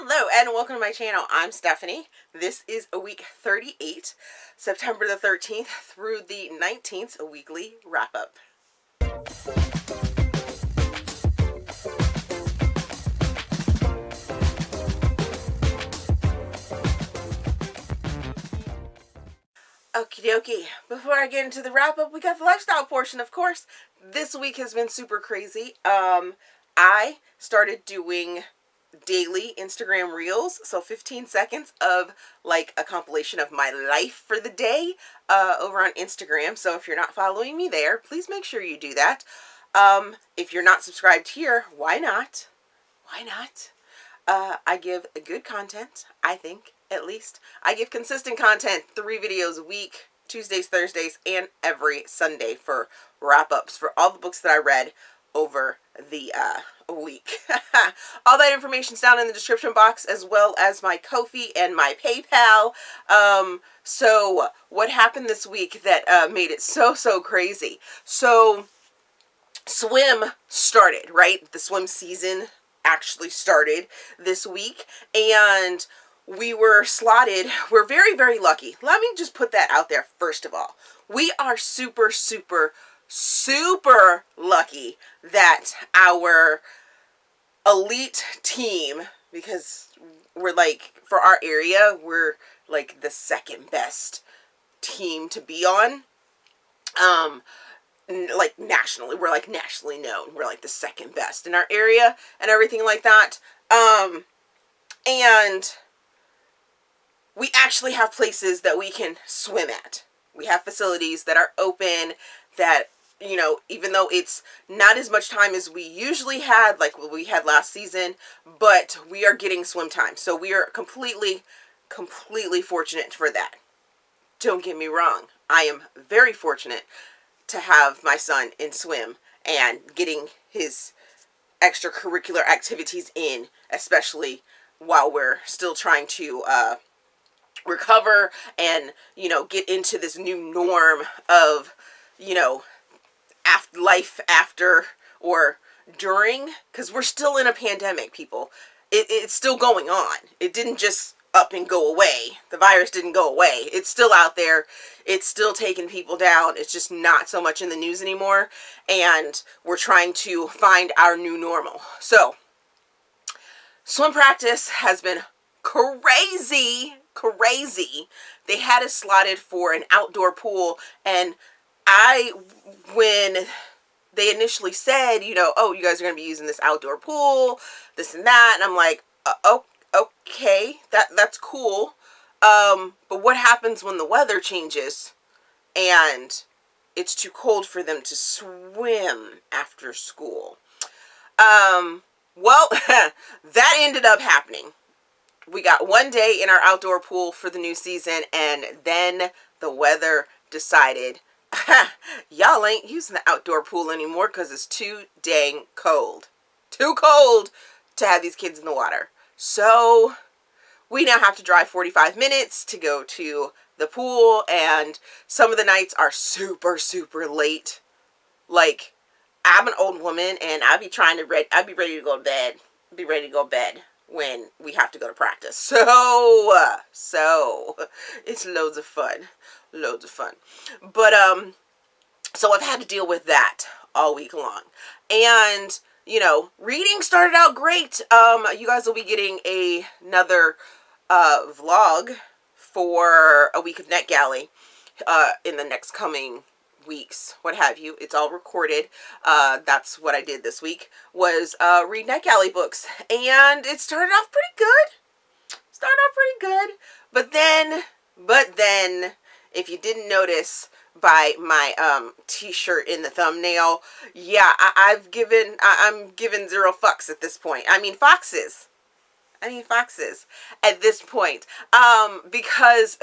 Hello and welcome to my channel. I'm Stephanie. This is a week 38, September the 13th through the 19th, a weekly wrap-up. Okie dokie. Before I get into the wrap-up, we got the lifestyle portion, of course. This week has been super crazy. I started doing daily Instagram reels, so 15 seconds of like a compilation of my life for the day over on Instagram. So if you're not following me there, please make sure you do that. If you're not subscribed here, why not? Why not? I give good content, I think, at least. I give consistent content, 3 videos a week, Tuesdays, Thursdays, and every Sunday for wrap-ups for all the books that I read over the week. All that information's down in the description box, as well as my Ko-fi and my PayPal. So what happened this week that made it so crazy? So swim started, right? The swim season actually started this week, and we were slotted. We're very lucky. Let me just put that out there first of all. We are super lucky that our elite team, because we're like, for our area, we're like the second best team to be on. Like nationally, we're like nationally known. We're like the second best in our area and everything like that. And we actually have places that we can swim at. We have facilities that are open that, you know, even though it's not as much time as we usually had, like what we had last season, but we are getting swim time. So we are completely fortunate for that. Don't get me wrong. I am very fortunate to have my son in swim and getting his extracurricular activities in, especially while we're still trying to recover and, you know, get into this new norm of, you know, life after or during, because we're still in a pandemic, people. It's still going on. It didn't just up and go away. The virus didn't go away. It's still out there. It's still taking people down. It's just not so much in the news anymore, and we're trying to find our new normal. So swim practice has been crazy. They had us slotted for an outdoor pool, and when they initially said, you know, oh, you guys are going to be using this outdoor pool, this and that, and I'm like, oh, okay, that's cool. But what happens when the weather changes and it's too cold for them to swim after school? Well, that ended up happening. We got one day in our outdoor pool for the new season, and then the weather decided, y'all ain't using the outdoor pool anymore because it's too dang cold. Too cold to have these kids in the water. So we now have to drive 45 minutes to go to the pool, and some of the nights are super late. Like, I'm an old woman, and I'd be ready to go to bed. Be ready to go to bed when we have to go to practice. So it's loads of fun. But so I've had to deal with that all week long. And, you know, reading started out great. You guys will be getting another vlog for a week of NetGalley in the next coming weeks, what have you. It's all recorded. That's what I did this week, was read NetGalley books, and it started off pretty good. But then, if you didn't notice by my t-shirt in the thumbnail, yeah, I'm given 0 fucks at this point. I mean foxes at this point, because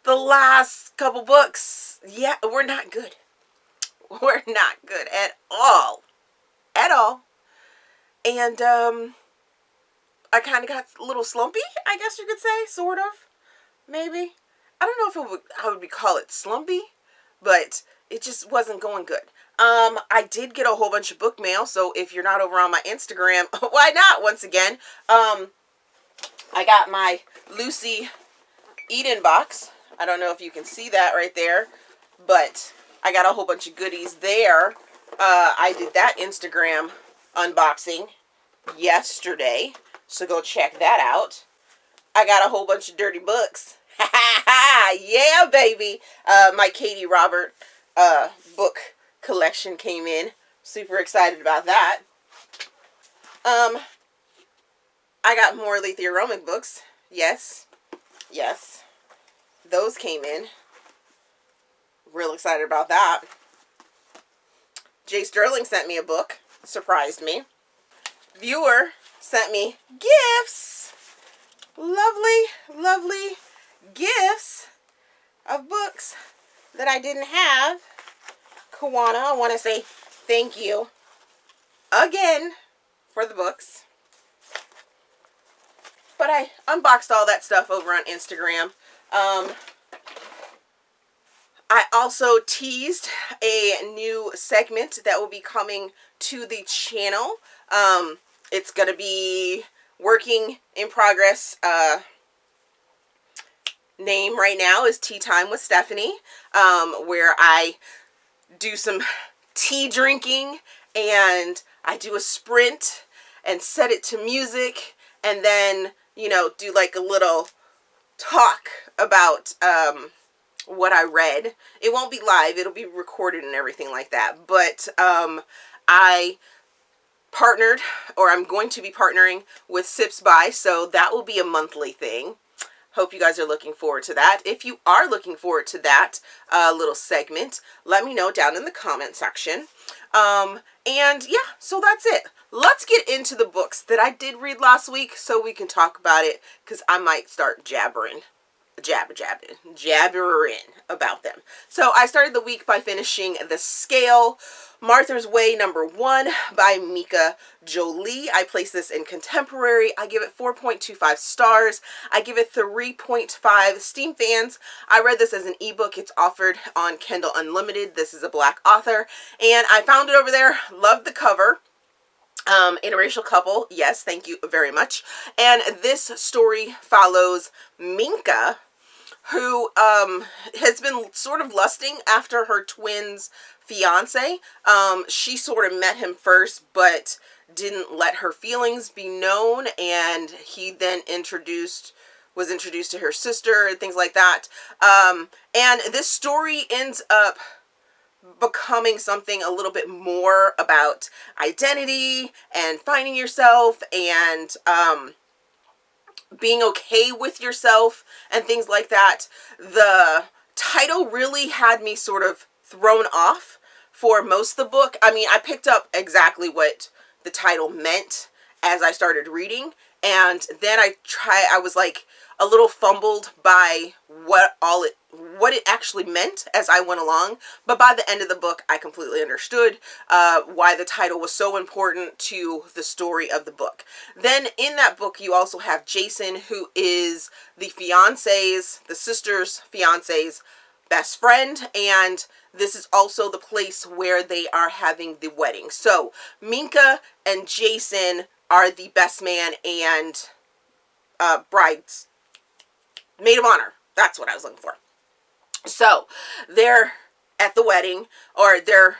the last couple books, yeah, we're not good. We're not good at all. And I kind of got a little slumpy, I guess you could say, sort of, maybe. I don't know if I would call it slumpy, but it just wasn't going good. I did get a whole bunch of book mail, so if you're not over on my Instagram, why not? Once again, I got my Lucy Eden box. I don't know if you can see that right there, but I got a whole bunch of goodies there. I did that Instagram unboxing yesterday, so go check that out. I got a whole bunch of dirty books. Yeah, baby. My Katie Robert book collection came in. Super excited about that. I got more Alethea Romick books. Yes. Those came in. Real excited about that. Jay Sterling sent me a book. Surprised me. Viewer sent me gifts. Lovely gifts of books that I didn't have. Kawana, I want to say thank you again for the books. But I unboxed all that stuff over on Instagram. I also teased a new segment that will be coming to the channel. It's going to be working in progress. Name right now is Tea Time with Stephanie, where I do some tea drinking and I do a sprint and set it to music, and then, you know, do like a little talk about what I read. It won't be live, it'll be recorded and everything like that. But I partnered, or I'm going to be partnering with Sips By, so that will be a monthly thing. Hope you guys are looking forward to that. If you are looking forward to that little segment, let me know down in the comment section. And yeah, so that's it. Let's get into the books that I did read last week so we can talk about it, because I might start jabbering about them. So I started the week by finishing The Scale, Martha's Way #1 by Mika Jolie. I place this in contemporary. I give it 4.25 stars. I give it 3.5 Steam fans. I read this as an ebook. It's offered on Kindle Unlimited. This is a Black author, and I found it over there. Loved the cover. Interracial couple, yes, thank you very much. And this story follows Mika, who has been sort of lusting after her twin's fiance. She sort of met him first, but didn't let her feelings be known, and he then was introduced to her sister and things like that. And this story ends up becoming something a little bit more about identity and finding yourself and being okay with yourself and things like that. The title really had me sort of thrown off for most of the book. I mean, I picked up exactly what the title meant as I started reading, and then I was like a little fumbled by what it actually meant as I went along. But by the end of the book, I completely understood why the title was so important to the story of the book. Then in that book, you also have Jason, who is the sister's fiance's best friend, and this is also the place where they are having the wedding. So Mika and Jason are the best man and bride's maid of honor. That's what I was looking for. So they're at the wedding, or they're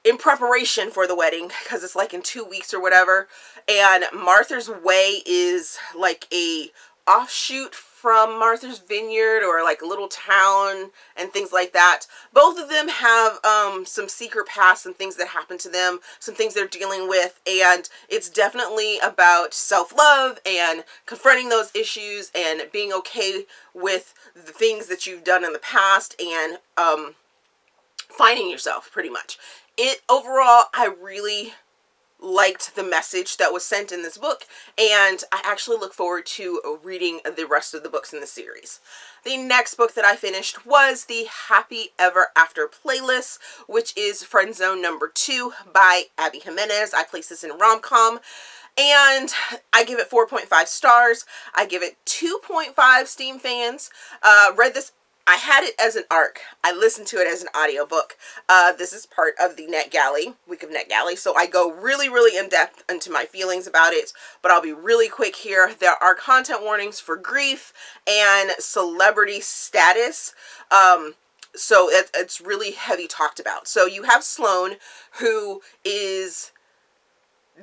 in preparation for the wedding, because it's like in 2 weeks or whatever. And Martha's Way is like a offshoot from Martha's Vineyard, or like a little town and things like that. Both of them have some secret past and things that happen to them, some things they're dealing with, and it's definitely about self-love and confronting those issues and being okay with the things that you've done in the past, and finding yourself, pretty much. Overall, I really liked the message that was sent in this book, and I actually look forward to reading the rest of the books in the series. The next book that I finished was the Happy Ever After playlist, which is Friend Zone #2 by Abby Jimenez. I place this in rom-com, and I give it 4.5 stars. I give it 2.5 Steam fans. Read this I had it as an ARC. I listened to it as an audiobook. This is part of the NetGalley, Week of NetGalley, so I go really, really in-depth into my feelings about it, but I'll be really quick here. There are content warnings for grief and celebrity status, so it's really heavy talked about. So you have Sloane, who is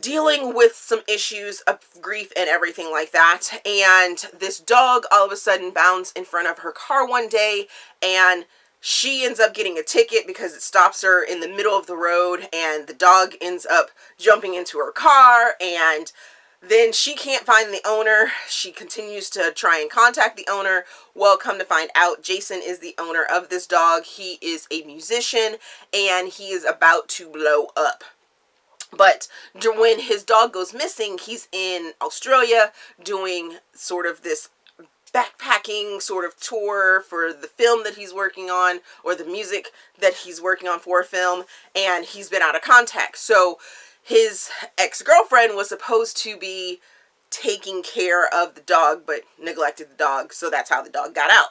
dealing with some issues of grief and everything like that, and this dog all of a sudden bounds in front of her car one day, and she ends up getting a ticket because it stops her in the middle of the road, and the dog ends up jumping into her car, and then she can't find the owner. She continues to try and contact the owner. Well, come to find out, Jason is the owner of this dog. He is a musician, and he is about to blow up. But when his dog goes missing, he's in Australia doing sort of this backpacking sort of tour for the film that he's working on, or the music that he's working on for a film, and he's been out of contact. So his ex-girlfriend was supposed to be taking care of the dog, but neglected the dog, so that's how the dog got out.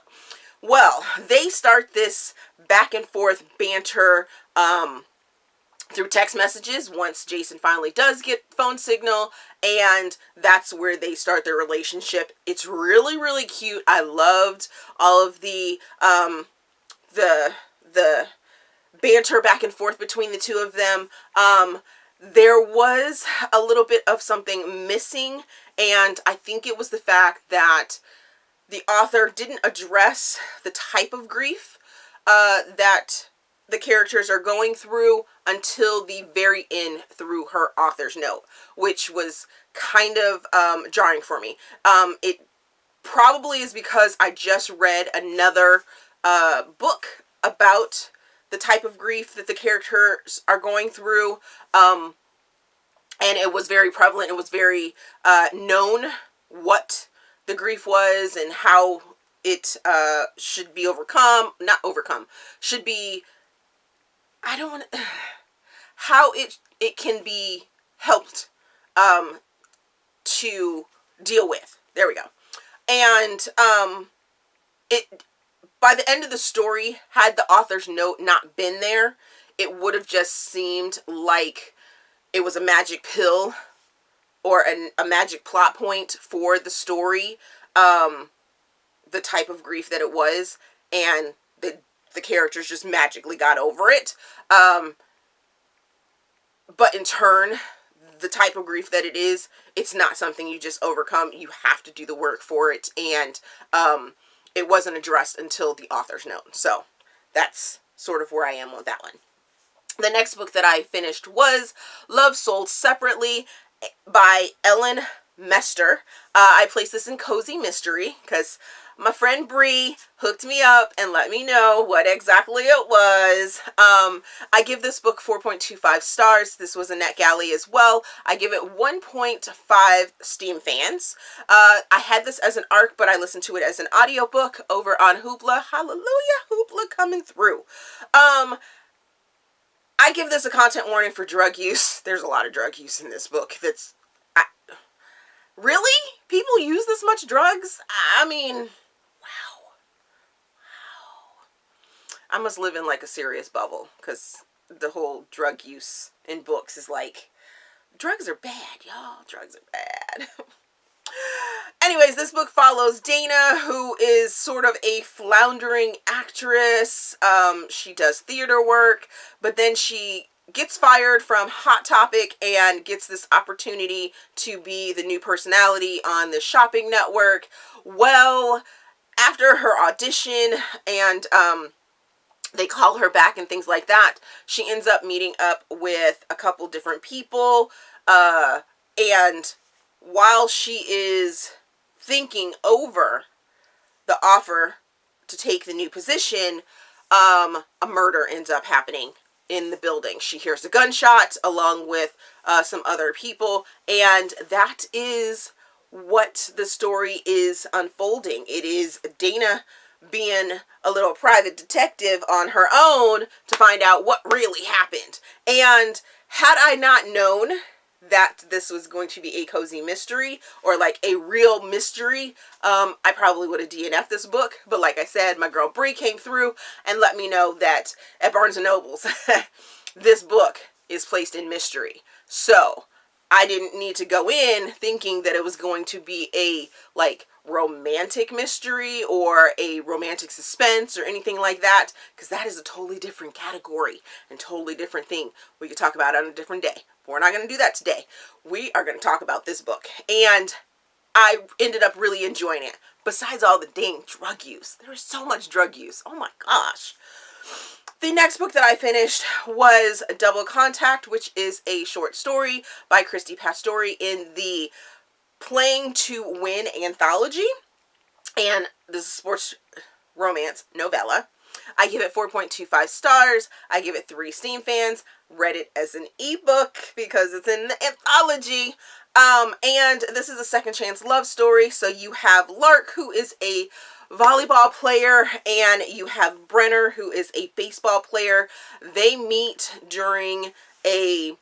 Well, they start this back and forth banter, through text messages once Jason finally does get phone signal, and that's where they start their relationship. It's really, really cute. I loved all of the banter back and forth between the two of them. There was a little bit of something missing, and I think it was the fact that the author didn't address the type of grief that the characters are going through until the very end through her author's note, which was kind of jarring for me. It probably is because I just read another book about the type of grief that the characters are going through, and it was very prevalent. It was very known what the grief was and how it should be should be, I don't want to, how it can be helped to deal with. There we go. And it, by the end of the story, had the author's note not been there, it would have just seemed like it was a magic pill or a magic plot point for the story, the type of grief that it was, and the characters just magically got over it. But in turn, the type of grief that it is, it's not something you just overcome. You have to do the work for it, and it wasn't addressed until the author's note. So that's sort of where I am with that one. The next book that I finished was Love Sold Separately by Elle Meister. I placed this in Cozy Mystery because my friend Bree hooked me up and let me know what exactly it was. I give this book 4.25 stars. This was a NetGalley as well. I give it 1.5 Steam fans. I had this as an ARC, but I listened to it as an audiobook over on Hogle. Hallelujah, Hogle coming through. I give this a content warning for drug use. There's a lot of drug use in this book. Really? People use this much drugs? I mean, wow. I must live in like a serious bubble, because the whole drug use in books is like, drugs are bad, y'all. Drugs are bad. Anyways, this book follows Dana, who is sort of a floundering actress. She does theater work, but then she gets fired from Hot Topic and gets this opportunity to be the new personality on the shopping network. Well, after her audition and they call her back and things like that, she ends up meeting up with a couple different people, and while she is thinking over the offer to take the new position, a murder ends up happening in the building. She hears a gunshot along with some other people, and that is what the story is unfolding. It is Dana being a little private detective on her own to find out what really happened. And had I not known that this was going to be a cozy mystery or like a real mystery, I probably would have DNF'd this book. But like I said, my girl Bree came through and let me know that at Barnes & Noble's, this book is placed in mystery. So I didn't need to go in thinking that it was going to be a like romantic mystery or a romantic suspense or anything like that, because that is a totally different category and totally different thing. We could talk about it on a different day. But we're not going to do that today. We are going to talk about this book, and I ended up really enjoying it. Besides all the dang drug use. There was so much drug use. Oh my gosh. The next book that I finished was Double Contact, which is a short story by Christy Pastore in the Playing to Win anthology. And this is a sports romance novella. I give it 4.25 stars. I give it 3 Steam fans. Read it as an ebook because it's in the anthology. And this is a second chance love story. So you have Lark, who is a volleyball player, and you have Brenner, who is a baseball player. They meet during a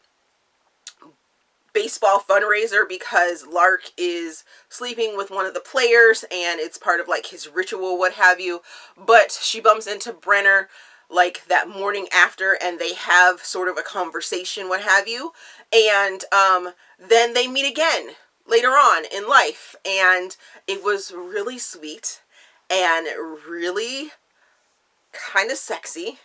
baseball fundraiser because Lark is sleeping with one of the players and it's part of like his ritual, what have you. But she bumps into Brenner like that morning after, and they have sort of a conversation, what have you. And then they meet again later on in life, and it was really sweet and really kind of sexy.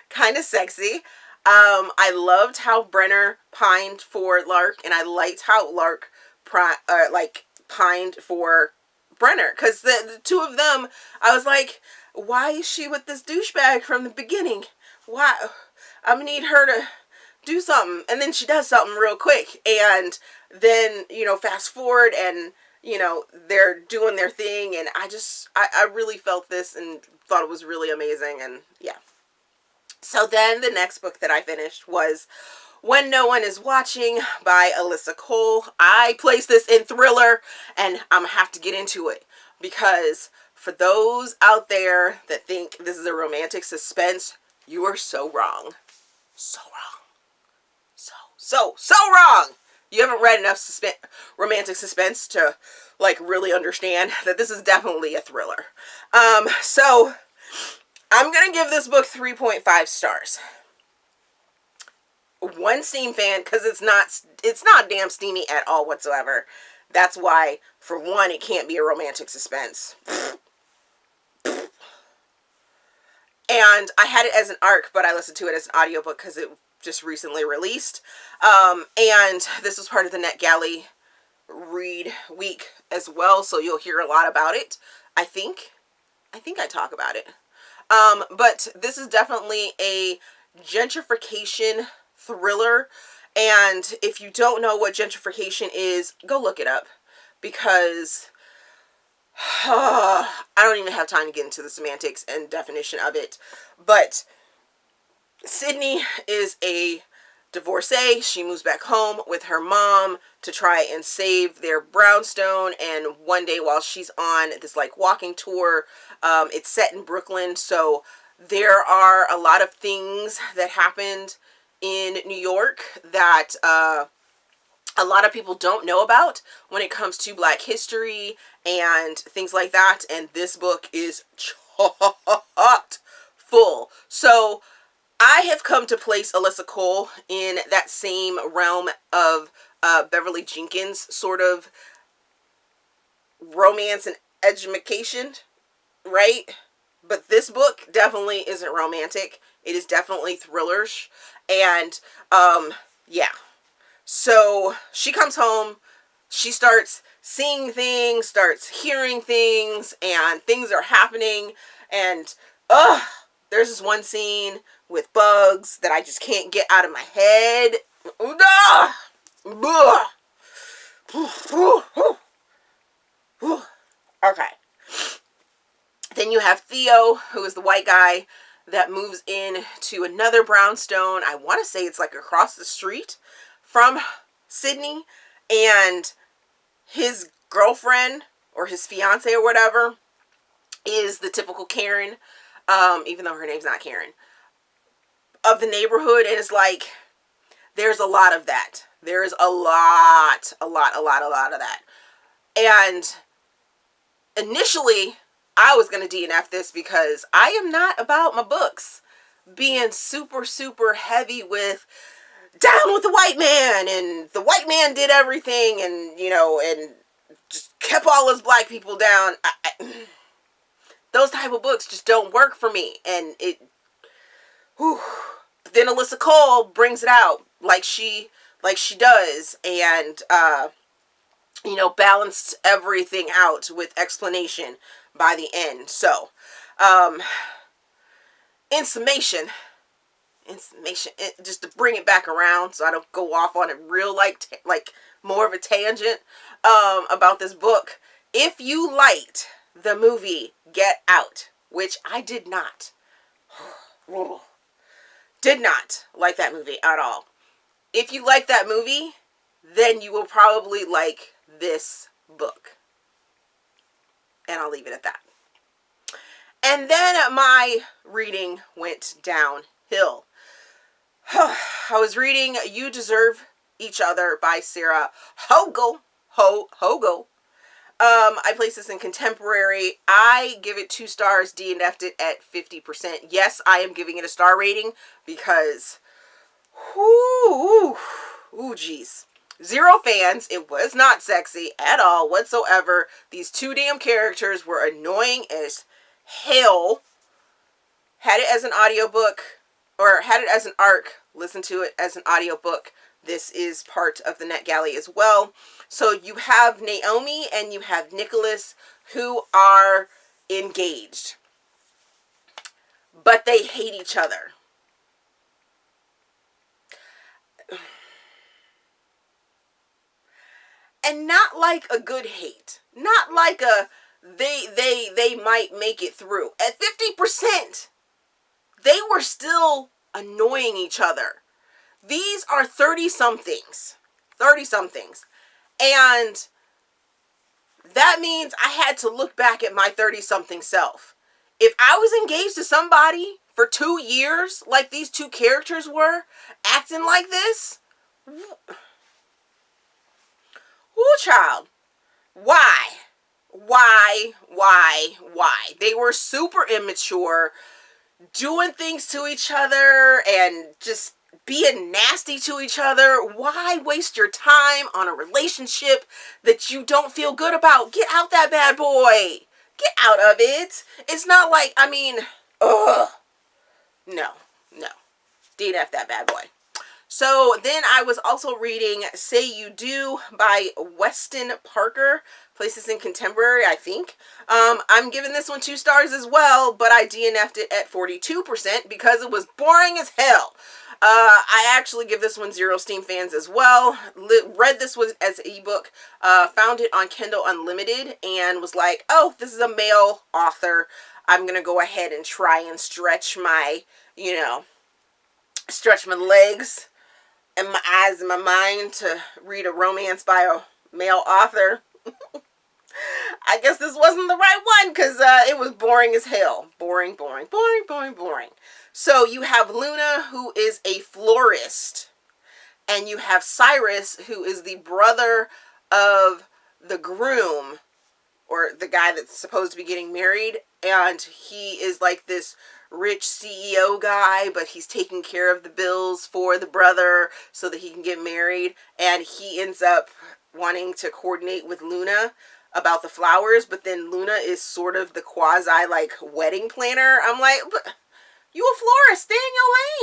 Kind of sexy. I loved how Brenner pined for Lark, and I liked how Lark pined for Brenner, because the two of them, I was like, why is she with this douchebag from the beginning? Why? I'm gonna need her to do something. And then she does something real quick, and then, you know, fast forward, and you know, they're doing their thing, and I really felt this and thought it was really amazing. And yeah. So then the next book that I finished was When No One Is Watching by Alyssa Cole. I placed this in thriller, and I'm going to have to get into it because for those out there that think this is a romantic suspense, you are so wrong. So wrong. So wrong. You haven't read enough romantic suspense to like really understand that this is definitely a thriller. So I'm going to give this book 3.5 stars. 1 Steam fan, because it's not damn steamy at all whatsoever. That's why, for one, it can't be a romantic suspense. And I had it as an ARC, but I listened to it as an audiobook because it just recently released. And this was part of the NetGalley read week as well, so you'll hear a lot about it. I think I talk about it. But this is definitely a gentrification thriller, and if you don't know what gentrification is, go look it up, because I don't even have time to get into the semantics and definition of it. But Sydney is a divorcee. She moves back home with her mom to try and save their brownstone, and one day while she's on this like walking tour, it's set in Brooklyn, so there are a lot of things that happened in New York that a lot of people don't know about when it comes to Black history and things like that, and this book is chock full. So I have come to place Alyssa Cole in that same realm of Beverly Jenkins sort of romance and education, right? But this book definitely isn't romantic. It is definitely thrillerish. And yeah. So she comes home, she starts seeing things, starts hearing things, and things are happening. And there's this one scene with bugs that I just can't get out of my head. Okay. Then you have Theo, who is the white guy that moves in to another brownstone. I want to say it's like across the street from Sydney, and his girlfriend or his fiance or whatever is the typical Karen, even though her name's not Karen, of the neighborhood. And it's like There's a lot of that. There's a lot of that. And initially, I was going to DNF this because I am not about my books being super, super heavy with down with the white man, and the white man did everything, and, you know, and just kept all those black people down. Those type of books just don't work for me. And it, whew. But then Alyssa Cole brings it out like she does, and, you know, balanced everything out with explanation by the end. So, in summation, just to bring it back around so I don't go off on a real, like more of a tangent, about this book. If you liked the movie Get Out, which I did not, did not like that movie at all. If you like that movie, then you will probably like this book. And I'll leave it at that. And then my reading went downhill. I was reading You Deserve Each Other by Sarah Hogle. Hogle. I placed this in contemporary. I give it 2 stars, DNF'd it at 50%. Yes, I am giving it a star rating because, geez. 0 fans. It was not sexy at all whatsoever. These 2 damn characters were annoying as hell. Had it as an audiobook, or had it as an ARC, listen to it as an audiobook. This is part of the NetGalley as well. So you have Naomi and you have Nicholas, who are engaged, but they hate each other. And not like a good hate. Not like a they might make it through. At 50%, they were still annoying each other. These are 30-somethings. 30-somethings. And that means I had to look back at my 30-something self. If I was engaged to somebody for 2 years, like these 2 characters were, acting like this, ooh, child. Why? They were super immature, doing things to each other and just being nasty to each other. Why waste your time on a relationship that you don't feel good about? Get out that bad boy. Get out of it. It's not like, I mean, ugh. No. DNF that bad boy. So then I was also reading Say You Do by Weston Parker. Place this in contemporary, I think. I'm giving this one 2 stars as well, but I DNF'd it at 42% because it was boring as hell. I actually give this one 0 Steam fans as well. Read this one as an ebook, found it on Kindle Unlimited, and was like, oh, this is a male author. I'm going to go ahead and try and stretch my, stretch my legs and my eyes and my mind to read a romance by a male author. I guess this wasn't the right one because it was boring as hell. Boring. So you have Luna, who is a florist, and you have Cyrus, who is the brother of the groom, or the guy that's supposed to be getting married, and he is like this rich CEO guy, but he's taking care of the bills for the brother so that he can get married, and he ends up wanting to coordinate with Luna about the flowers, but then Luna is sort of the quasi like wedding planner. I'm like, but you a florist, stay in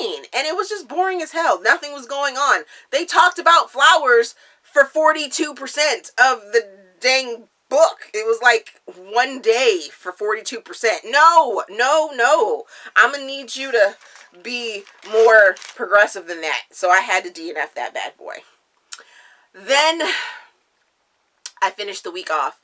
your lane. And it was just boring as hell. Nothing was going on. They talked about flowers for 42% of the dang book. It was like one day for 42%. No. I'm gonna need you to be more progressive than that. So I had to DNF that bad boy. Then I finished the week off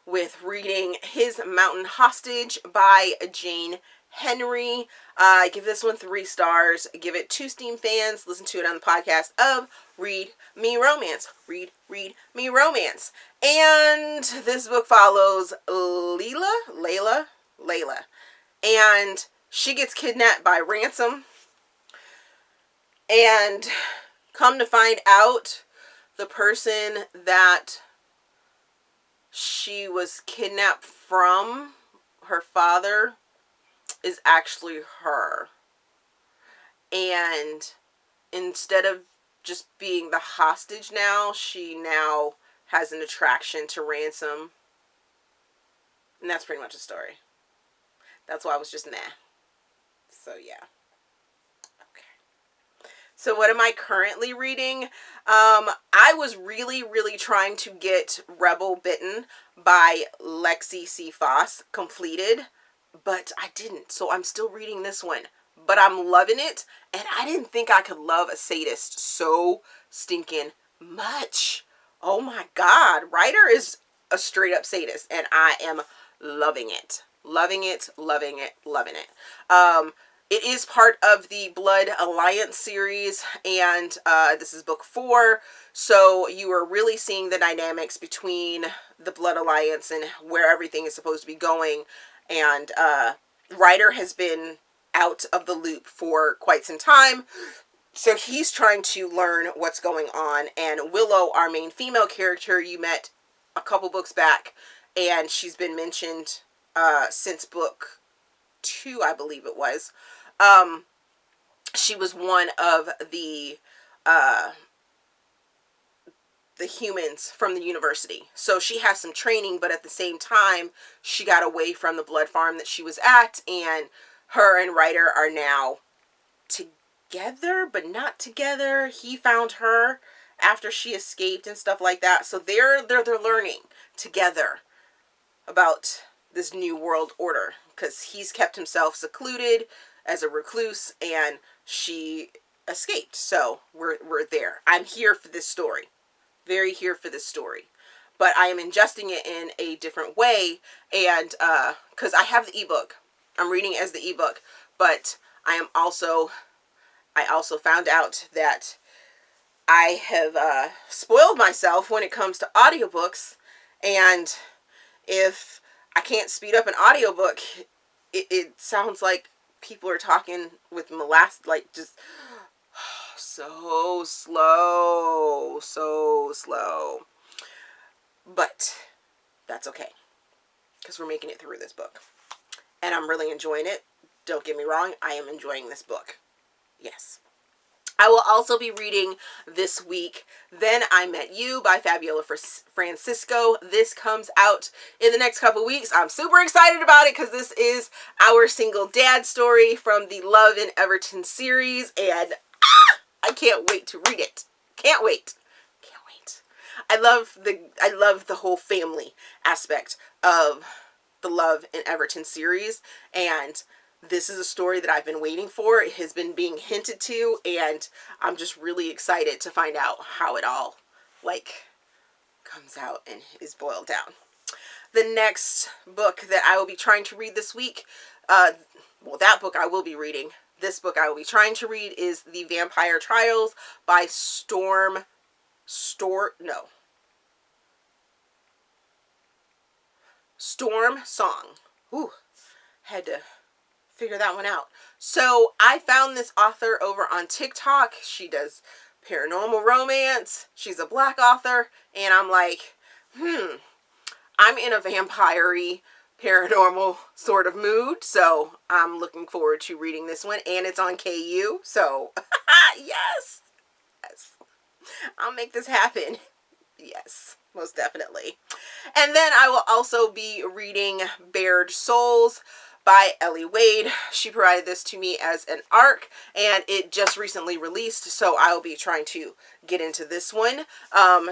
with reading His Mountain Hostage by Jane Henry. I give this one 3 stars. I give it 2 Steam fans. Listen to it on the podcast of Read Me Romance. Read Me Romance. And this book follows Layla. And she gets kidnapped by Ransom. And come to find out, the person that she was kidnapped from, her father, is actually her. And instead of just being the hostage now, she now has an attraction to ransom. And that's pretty much the story. That's why I was just meh. So yeah. Okay. So what am I currently reading? I was really trying to get Rebel Bitten by Lexi C. Foss completed, but I didn't. So I'm still reading this one. But I'm loving it, and I didn't think I could love a sadist so stinking much. Oh my God. Writer is a straight up sadist, and I am loving it. Loving it, loving it, loving it. It is part of the Blood Alliance series, and this is book 4, so you are really seeing the dynamics between the Blood Alliance and where everything is supposed to be going, and Ryder has been out of the loop for quite some time, so he's trying to learn what's going on. And Willow, our main female character, you met a couple books back, and she's been mentioned since book 2, I believe it was. She was one of the humans from the university, so she has some training, but at the same time she got away from the blood farm that she was at, and her and Ryder are now together, but not together. He found her after she escaped and stuff like that. So they're learning together about this new world order, because he's kept himself secluded as a recluse, and she escaped. So we're there. I'm here for this story. Very here for this story. But I am ingesting it in a different way, and because I have the ebook. I'm reading it as the ebook, but I also found out that I have spoiled myself when it comes to audiobooks, and if I can't speed up an audiobook, it sounds like people are talking with molasses, like just so slow, so slow. But that's okay, because we're making it through this book. And I'm really enjoying it. Don't get me wrong, I am enjoying this book. Yes. I will also be reading this week Then I Met You by Fabiola Francisco. This comes out in the next couple weeks. I'm super excited about it because this is our single dad story from the Love in Everton series, and I can't wait to read it. Can't wait. Can't wait. I love the whole family aspect of the Love in Everton series, and this is a story that I've been waiting for. It has been being hinted to, and I'm just really excited to find out how it all, comes out and is boiled down. The next book that I will be trying to read this week, that book I will be reading. This book I will be trying to read is The Vampire Trials by Storm Song. Ooh, had to figure that one out. So I found this author over on TikTok. She does paranormal romance. She's a Black author, and I'm like, I'm in a vampire-y, paranormal sort of mood, so I'm looking forward to reading this one, and it's on KU, so yes, I'll make this happen. Yes, most definitely. And then I will also be reading Bared Souls by Elle Wade. She provided this to me as an ARC, and it just recently released, so I will be trying to get into this one.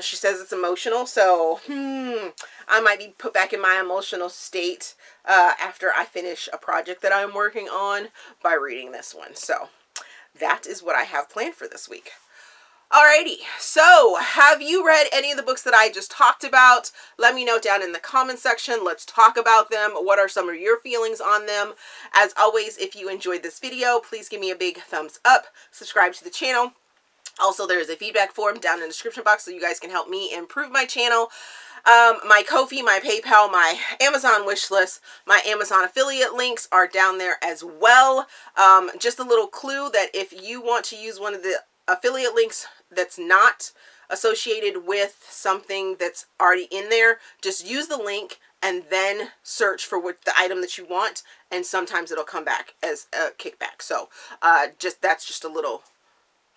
She says it's emotional, so I might be put back in my emotional state after I finish a project that I'm working on by reading this one. So that is what I have planned for this week. Alrighty, so have you read any of the books that I just talked about? Let me know down in the comment section. Let's talk about them. What are some of your feelings on them? As always, if you enjoyed this video, please give me a big thumbs up. Subscribe to the channel. Also, there is a feedback form down in the description box so you guys can help me improve my channel. My Ko-fi, my PayPal, my Amazon wish list, my Amazon affiliate links are down there as well. Just a little clue that if you want to use one of the affiliate links that's not associated with something that's already in there, just use the link and then search for what the item that you want, and sometimes it'll come back as a kickback. So that's just a little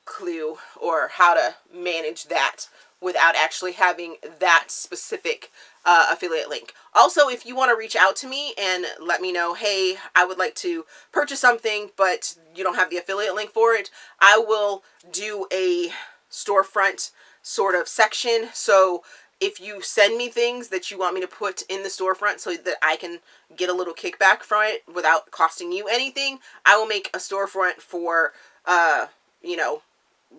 clue or how to manage that without actually having that specific affiliate link. Also, if you want to reach out to me and let me know, hey, I would like to purchase something, but you don't have the affiliate link for it, I will do a storefront sort of section. So if you send me things that you want me to put in the storefront so that I can get a little kickback from it without costing you anything, I will make a storefront for, you know,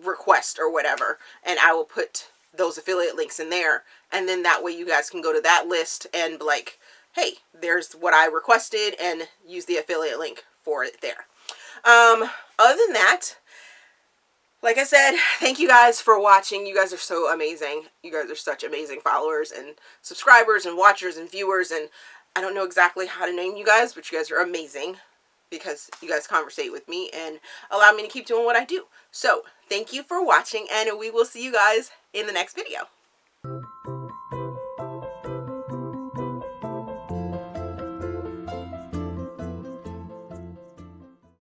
request or whatever, and I will put those affiliate links in there, and then that way you guys can go to that list and be like, hey, there's what I requested, and use the affiliate link for it there. Other than that, like I said, thank you guys for watching. You guys are so amazing. You guys are such amazing followers and subscribers and watchers and viewers, and I don't know exactly how to name you guys, but you guys are amazing because you guys conversate with me and allow me to keep doing what I do. So, thank you for watching, and we will see you guys in the next video.